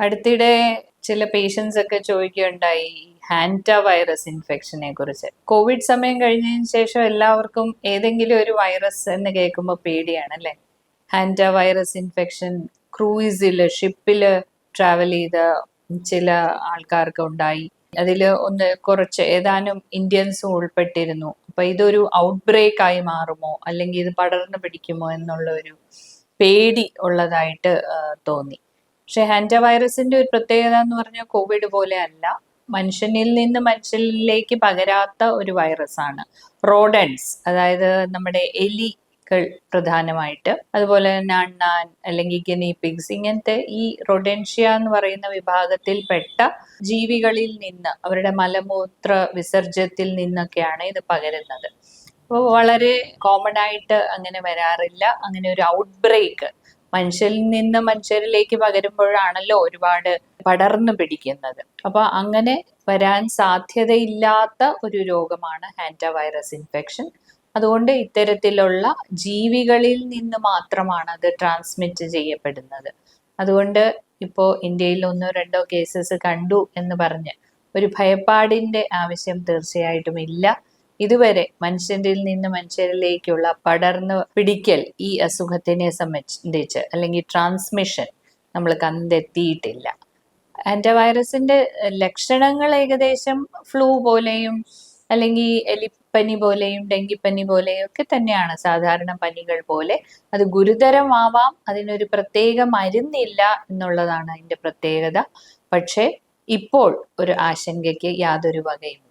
അടുത്തിടെ ചില പേഷ്യൻസ് ഒക്കെ ചോദിക്കുകയുണ്ടായി ഹാൻഡ വൈറസ് ഇൻഫെക്ഷനെ കുറിച്ച്. കോവിഡ് സമയം കഴിഞ്ഞതിന് ശേഷം എല്ലാവർക്കും ഏതെങ്കിലും ഒരു വൈറസ് എന്ന് കേൾക്കുമ്പോൾ പേടിയാണ് അല്ലേ? ഹാൻഡ വൈറസ് ഇൻഫെക്ഷൻ ക്രൂയിസില് ഷിപ്പില് ട്രാവൽ ചെയ്ത ചില ആൾക്കാർക്ക് ഉണ്ടായി. അതിൽ കുറച്ച് ഏതാനും ഇന്ത്യൻസും ഉൾപ്പെട്ടിരുന്നു. അപ്പൊ ഇതൊരു ഔട്ട് ബ്രേക്ക് ആയി മാറുമോ, അല്ലെങ്കിൽ ഇത് പടർന്നു പിടിക്കുമോ എന്നുള്ള ഒരു പേടി ഉള്ളതായിട്ട് തോന്നി. പക്ഷെ ഹാൻഡ വൈറസിന്റെ ഒരു പ്രത്യേകത എന്ന് പറഞ്ഞാൽ കോവിഡ് പോലെ അല്ല, മനുഷ്യനിൽ നിന്ന് മനുഷ്യനിലേക്ക് പകരാത്ത ഒരു വൈറസ് ആണ്. റോഡൻസ്, അതായത് നമ്മുടെ എലികൾ പ്രധാനമായിട്ട്, അതുപോലെ തന്നെ അണ്ണാൻ അല്ലെങ്കിൽ ഗിനി പിഗ്സ്, ഇങ്ങനത്തെ ഈ റൊഡൻഷ്യ എന്ന് പറയുന്ന വിഭാഗത്തിൽപ്പെട്ട ജീവികളിൽ നിന്ന്, അവരുടെ മലമൂത്ര വിസർജ്യത്തിൽ നിന്നൊക്കെയാണ് ഇത് പകരുന്നത്. അപ്പോൾ വളരെ കോമൺ ആയിട്ട് അങ്ങനെ വരാറില്ല. അങ്ങനെ ഒരു ഔട്ട് ബ്രേക്ക് മനുഷ്യരിൽ നിന്ന് മനുഷ്യരിലേക്ക് പകരുമ്പോഴാണല്ലോ ഒരുപാട് പടർന്നു പിടിക്കുന്നത്. അപ്പൊ അങ്ങനെ വരാൻ സാധ്യതയില്ലാത്ത ഒരു രോഗമാണ് ഹാൻഡ വൈറസ് ഇൻഫെക്ഷൻ. അതുകൊണ്ട് ഇത്തരത്തിലുള്ള ജീവികളിൽ നിന്ന് മാത്രമാണ് അത് ട്രാൻസ്മിറ്റ് ചെയ്യപ്പെടുന്നത്. അതുകൊണ്ട് ഇപ്പോൾ ഇന്ത്യയിൽ 1-2 കേസസ് കണ്ടു എന്ന് പറഞ്ഞ് ഒരു ഭയപ്പാടിന്റെ ആവശ്യം തീർച്ചയായിട്ടും ഇല്ല. ഇതുവരെ മനുഷ്യരിൽ നിന്ന് മനുഷ്യരിലേക്കുള്ള പടർന്നു പിടിക്കൽ ഈ അസുഖത്തിനെ സംബന്ധിച്ച് അല്ലെങ്കിൽ ട്രാൻസ്മിഷൻ നമ്മൾ കണ്ടെത്തിയിട്ടില്ല. ആന്റിവൈറസിന്റെ ലക്ഷണങ്ങൾ ഏകദേശം ഫ്ലൂ പോലെയും അല്ലെങ്കിൽ എലിപ്പനി പോലെയും ഡെങ്കിപ്പനി പോലെയും ഒക്കെ തന്നെയാണ്, സാധാരണ പനികൾ പോലെ. അത് ഗുരുതരമാവാം, അതിനൊരു പ്രത്യേക മരുന്നില്ല എന്നുള്ളതാണ് അതിന്റെ പ്രത്യേകത. പക്ഷേ ഇപ്പോൾ ഒരു ആശങ്കയ്ക്ക് യാതൊരു വകയും